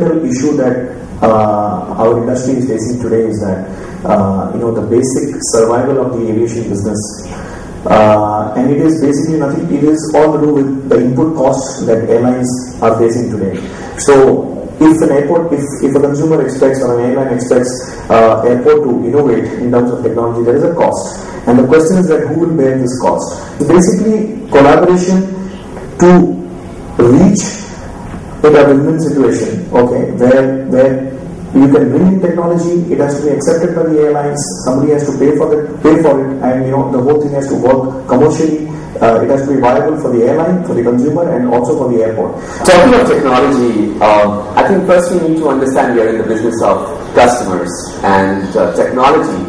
issue that our industry is facing today is that the basic survival of the aviation business, and it is basically nothing. It is all to do with the input costs that airlines are facing today. So, if an airport, if a consumer expects or an airline expects airport to innovate in terms of technology, there is a cost, and the question is that who will bear this cost? So basically, collaboration to reach a win-win situation, okay, where you can bring in technology, it has to be accepted by the airlines, somebody has to pay for it, and the whole thing has to work commercially. It has to be viable for the airline, for the consumer, and also for the airport. Talking of technology, I think first we need to understand we are in the business of customers, and technology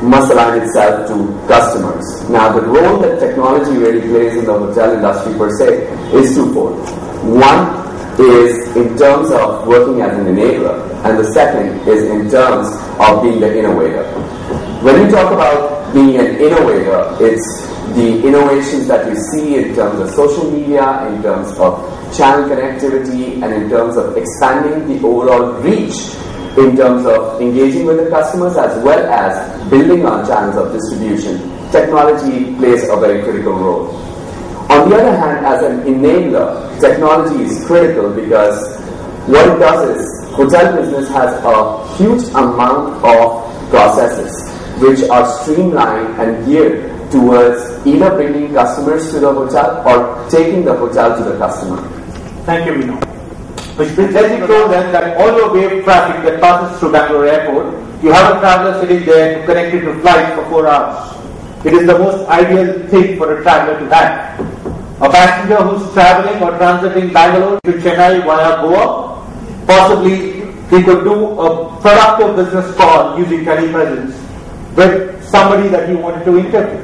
must align itself to customers. Now, the role that technology really plays in the hotel industry per se is twofold. One is in terms of working as an enabler, and the second is in terms of being the innovator. When you talk about being an innovator, it's the innovations that you see in terms of social media, in terms of channel connectivity, and in terms of expanding the overall reach, in terms of engaging with the customers as well as building on channels of distribution. Technology plays a very critical role. On the other hand, as an enabler, technology is critical because what it does is hotel business has a huge amount of processes which are streamlined and geared towards either bringing customers to the hotel or taking the hotel to the customer. Thank you, Vino. Which brings us to know then that all your wave traffic that passes through Bangalore Airport, you have a traveler sitting there to connect it to flights for 4 hours. It is the most ideal thing for a traveler to have. A passenger who's traveling or transiting Bangalore to Chennai via Goa, possibly he could do a productive business call using telepresence with somebody that he wanted to interview.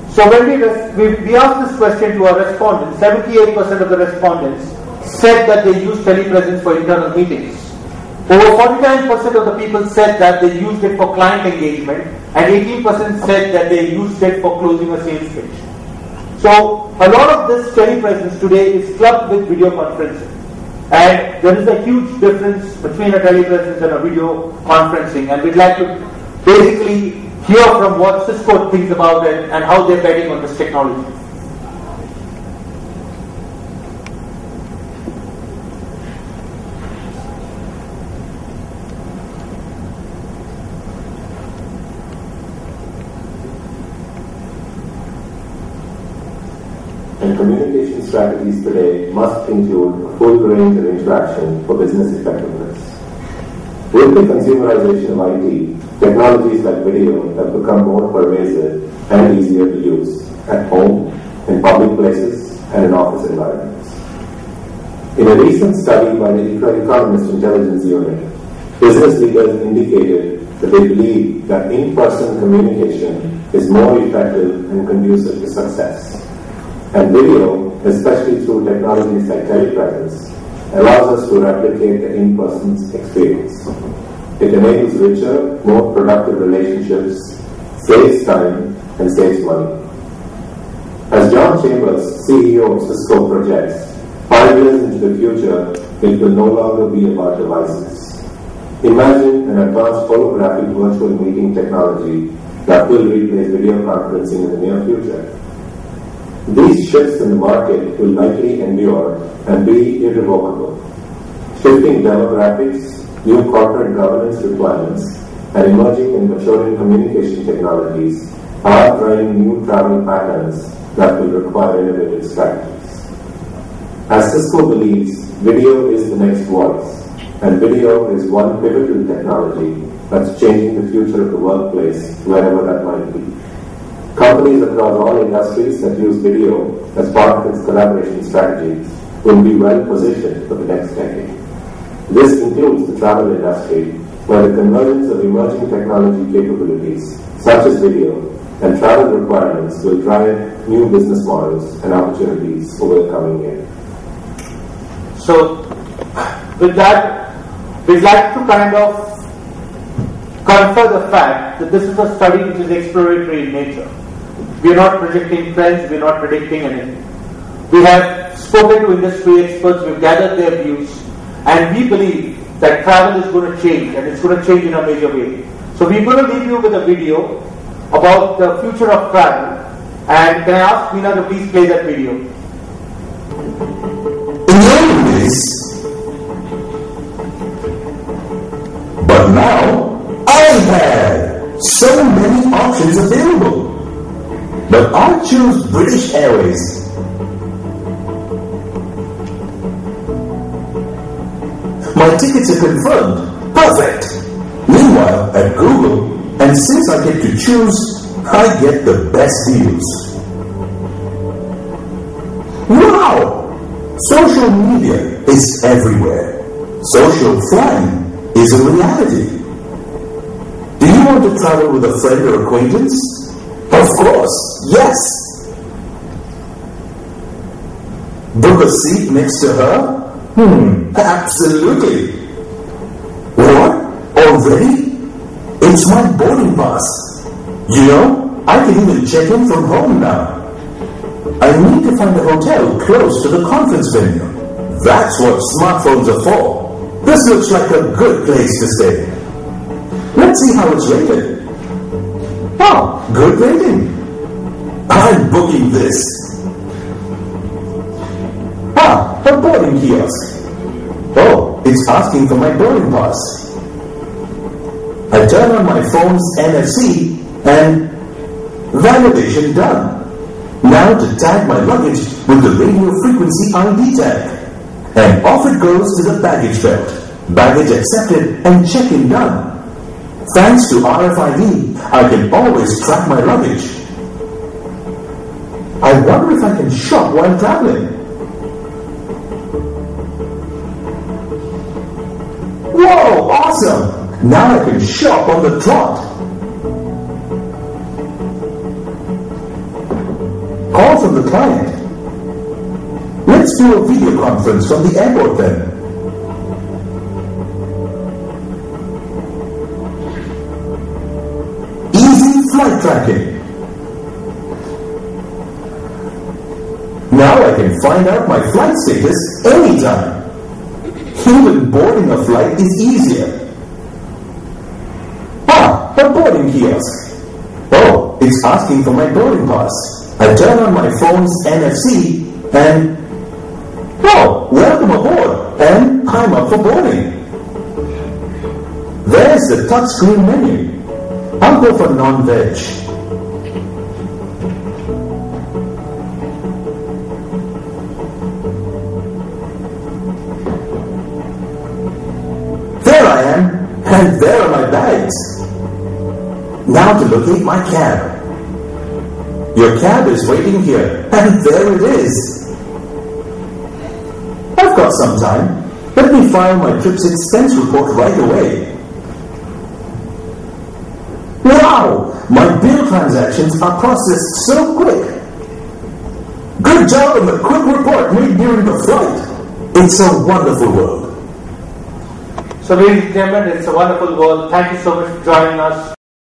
So when we asked this question to our respondents, 78% of the respondents said that they use telepresence for internal meetings. Over 49% of the people said that they used it for client engagement, and 18% said that they used it for closing a sales pitch. So a lot of this telepresence today is clubbed with video conferencing, and there is a huge difference between a telepresence and a video conferencing, and we'd like to basically hear from what Cisco thinks about it and how they're betting on this technology. And communication strategies today must include a full range of interaction for business effectiveness. With the consumerization of IT, technologies like video have become more pervasive and easier to use at home, in public places, and in office environments. In a recent study by the Economist Intelligence Unit, business leaders indicated that they believe that in-person communication is more effective and conducive to success. And video, especially through technologies like telepresence, allows us to replicate the in-person experience. It enables richer, more productive relationships, saves time, and saves money. As John Chambers, CEO of Cisco, projects, 5 years into the future, it will no longer be about devices. Imagine an advanced holographic virtual meeting technology that will replace video conferencing in the near future. These shifts in the market will likely endure and be irrevocable. Shifting demographics, new corporate governance requirements, and emerging and maturing communication technologies are driving new travel patterns that will require innovative strategies. As Cisco believes, video is the next voice, and video is one pivotal technology that's changing the future of the workplace, wherever that might be. Companies across all industries that use video as part of its collaboration strategies will be well positioned for the next decade. This includes the travel industry, where the convergence of emerging technology capabilities, such as video, and travel requirements will drive new business models and opportunities over the coming year. So, with that, we'd like to kind of confer the fact that this is a study which is exploratory in nature. We are not projecting trends, we are not predicting anything. We have spoken to industry experts, we've gathered their views, and we believe that travel is going to change, and it's going to change in a major way. So we're going to leave you with a video about the future of travel. And can I ask Meena to please play that video? In the old days, but now I had so many options available. But I choose British Airways. My tickets are confirmed. Perfect. Meanwhile, at Google, and since I get to choose, I get the best deals. Wow! Social media is everywhere. Social flying is a reality. Do you want to travel with a friend or acquaintance? Of course, yes. Book a seat next to her? Absolutely. What? Already? It's my boarding pass. You know, I can even check in from home now. I need to find a hotel close to the conference venue. That's what smartphones are for. This looks like a good place to stay. Let's see how it's rated. Oh, good rating. I'm booking this. A boarding kiosk. Oh, it's asking for my boarding pass. I turn on my phone's NFC and validation done. Now to tag my luggage with the radio frequency ID tag. And off it goes to the baggage belt. Baggage accepted and check-in done. Thanks to RFID, I can always track my luggage. I wonder if I can shop while traveling. Whoa, awesome! Now I can shop on the trot. Call from the client. Let's do a video conference from the airport then. Easy flight tracking. Now I can find out my flight status anytime. Even boarding a flight is easier. A boarding kiosk. Oh, it's asking for my boarding pass. I turn on my phone's NFC and oh, welcome aboard, and I'm up for boarding. There's the touchscreen menu. I'll go for non-veg. There I am, and there are my bags. Now to locate my cab. Your cab is waiting here, and there it is. I've got some time. Let me file my trip's expense report right away. Wow! My bill transactions are processed so quick. Good job on the quick report made during the flight. It's a wonderful world. So ladies and gentlemen, it's a wonderful world. Thank you so much for joining us.